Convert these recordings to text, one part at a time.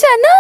चलो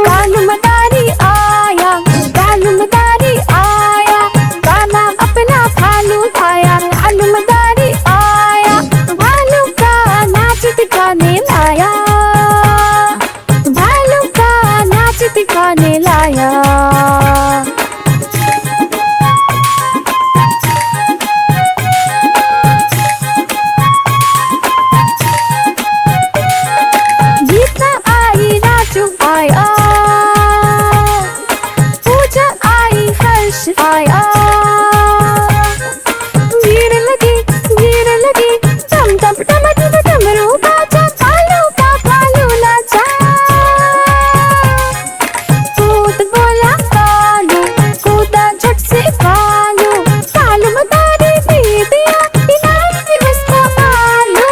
कालू मदारी आया, कालू मदारी आया, काला अपना भालू आया। कालू मदारी आया, भालू का नाच दिखाने लाया, भालू का नाच दिखाने लाया। गीता आई, राजू आया, पूजा आई, हर्ष आया। गिर लगी टम टम टम टम डमरू बाजा, भालू का भालू नाचा। कूद बोला कालू, कूदा झट से कालू, कालू मदारी दे दिया इनाम उसको आलू।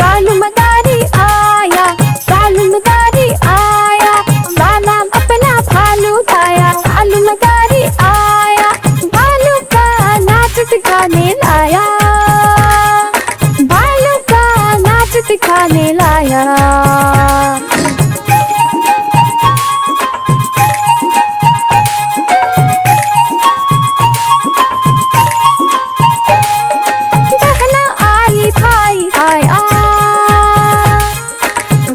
कालू मदारी आया, कालू मदारी आया, काला अपना भालू आया। कालू मदारी आया, भालू का नाच दिखाने लाया, भालू का नाच दिखाने लाया। बहना आई, भाई आया,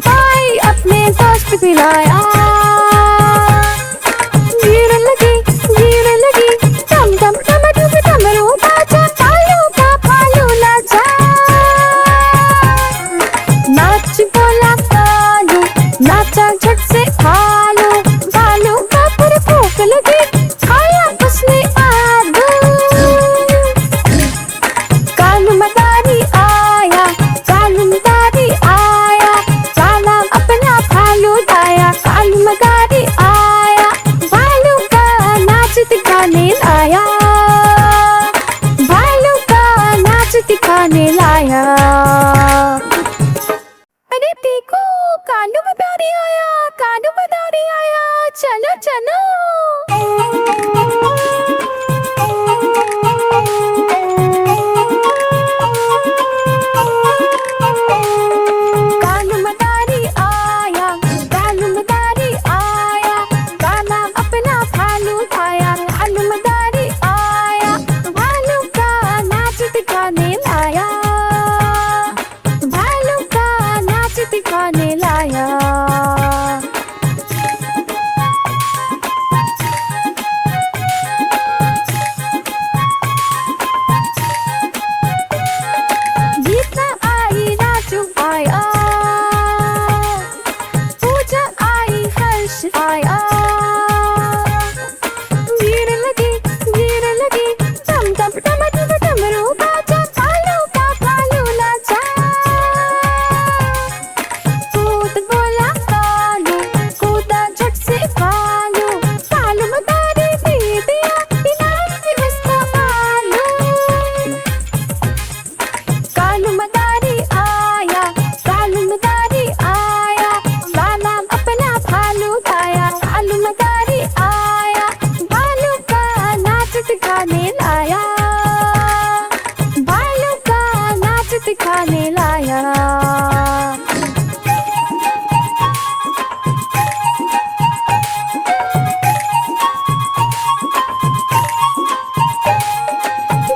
भाई अपने दोस्त भी लाया। गिर लगी टम टम टम टम डमरू बाजा, भालू का भालू नाचा। नाच बोला कालू, नाचा झट से भालू, भालू का पर भूख लगी, खाया उसने आलू। कालू मदारी आया, कालू मदारी आया, काला अपना भालू आया। कालू मदारी आया, भालू का नाच दिखाने लाया, भालू का नाच दिखाने लाया। अरे देखो कालू मदारी आया, कालू मदारी आया, चलो चलो। कालू मदारी आया, कालू मदारी आया, काला अपना भालू आया। कालू मदारी आया, भालू का नाच दिखाने लाया, भालू का नाच दिखाने लाया। गीता आई, राजू आया, पूजा आई, हर्ष आया। गिर लगी टम टम टम टम डमरू बाजा, भालू का भालू नाचा। कूद बोला कालू, कूदा झट से कालू, कालू मदारी दे दिया इनाम उसको आलू। कालू मदारी आया, कालू मदारी आया, काला अपना भालू आया। कालू मदारी आया, भालू का नाच दिखाने लाया, भालू का नाच दिखाने लाया।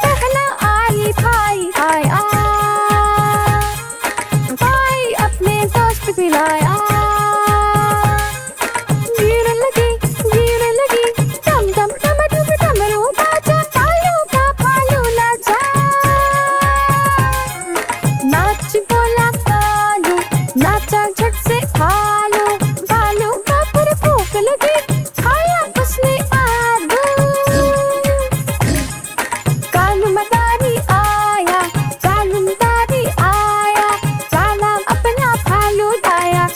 बहना आई, भाई आया, भाई अपने दोस्त भी लाया। गिर लगी टम टम टम टम डमरू बाजा, भालू का भालू नाचा। नाच बोला कालू, नाचा झट से भालू, भालू का पर भूख लगी, खाया उसने आलू। कालू मदारी आया, कालू मदारी आया, काला अपना भालू आया।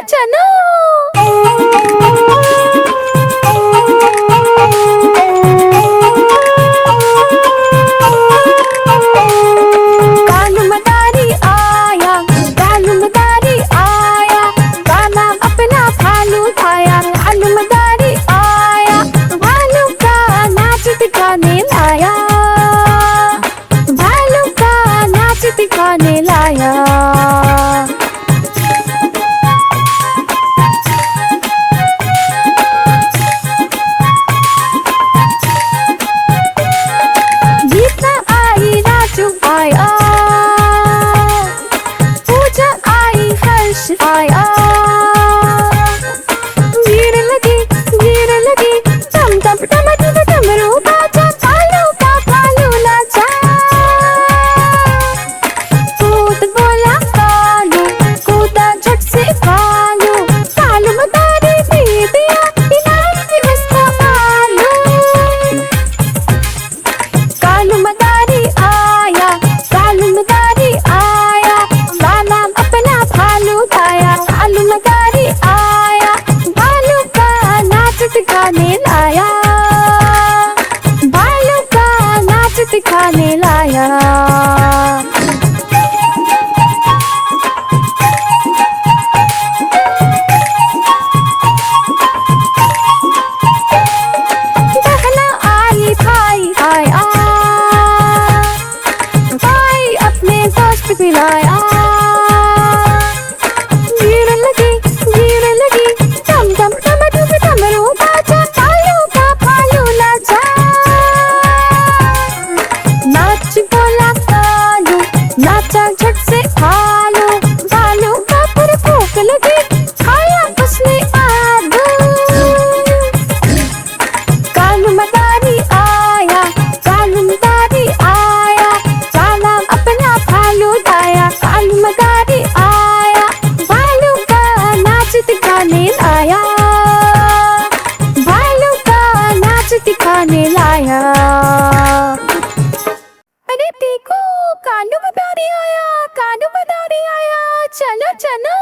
चलो कालू मदारी आया, कालू मदारी आया, काला अपना भालू उठाया। कालू मदारी आया, भालू का नाच दिखाने लाया, भालू का नाच दिखाने लाया। गीता आई, राजू आया, पूजा आई, हर्ष आया। भीड़ लगी टम टम टम टम डमरू बाजा, कालू का भालू नाचा। कूद बोला कालू, कूदा झट से कालू, कालू मदारी दे दिया इनाम भी उसको आलू। कालू मदारी आया, कालू मदारी आया, काला अपना भालू उठाया। कालू मदारी आया, भालू का नाच दिखाने लाया, भालू का नाच दिखाने लाया। बहना आई, भाई आया, भाई अपने दोस्त भी लाया। भीड़ लगी टम टम टम टम डमरू बाजा, कालू का भालू नाचा। नाच बोला कालू, नाचा झट से भालू, भालू का पर भूख लगी, खाया उसने आलू। कालू मदारी आया, कालू मदारी आया, काला अपना भालू उठाया। कालू मदारी आया, भालू का नाच दिखाने लाया, भालू का नाच दिखाने लाया। अरे देखो कालू मदारी आया, कालू मदारी आया, चलो चलो।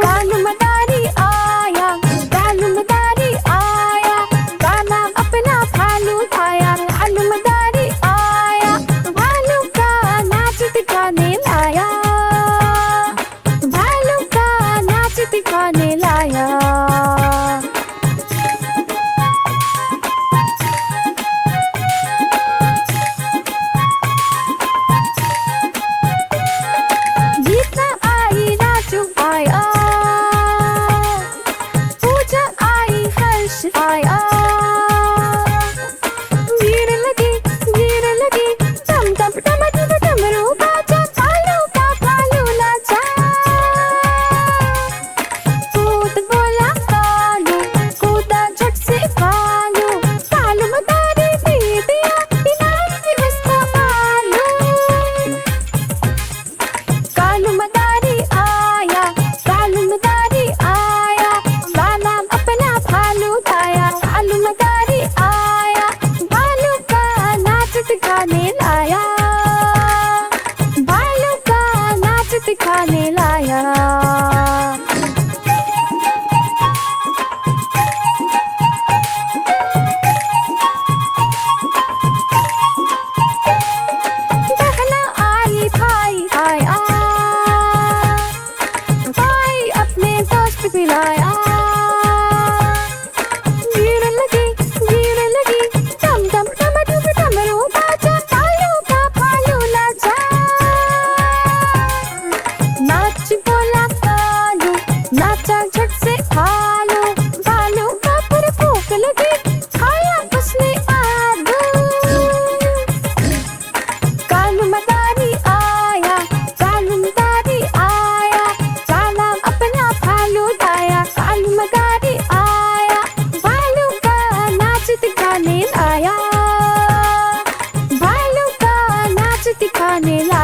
कालू मदारी आया, कालू मदारी आया, काला अपना भालू उठाया। कालू मदारी आया, भालू का नाच दिखाने लाया, भालू का नाच दिखाने लाया। गीता आई, राजू आया, पूजा आई, हर्ष आया। भीड़ लगी टम टम टम टम डमरू बाजा, कालू का भालू नाचा। कूद बोला कालू, कूदा झट से कालू, कालू मदारी दे दिया इनाम भी उसको आलू। कालू मदारी आया, कालू मदारी आया, काला अपना भालू उठाया। कालू मदारी आया, भालू का नाच दिखाने लाया, भालू का नाच दिखाने लाया। बहना आई, भाई आया, भाई अपने दोस्त भी लाया। भीड़ लगी टम टम टम टम डमरू बाजा, कालू का भालू नाचा। नाच बोला कालू, नाचा झट से भालू, भालू का पर भूख लगी, खाया उसने आलू। कालू मदारी आया, कालू मदारी आया, काला अपना भालू उठाया। कालू मदारी आया, भालू का नाच दिखाने लाया, भालू का नाच दिखाने लाया।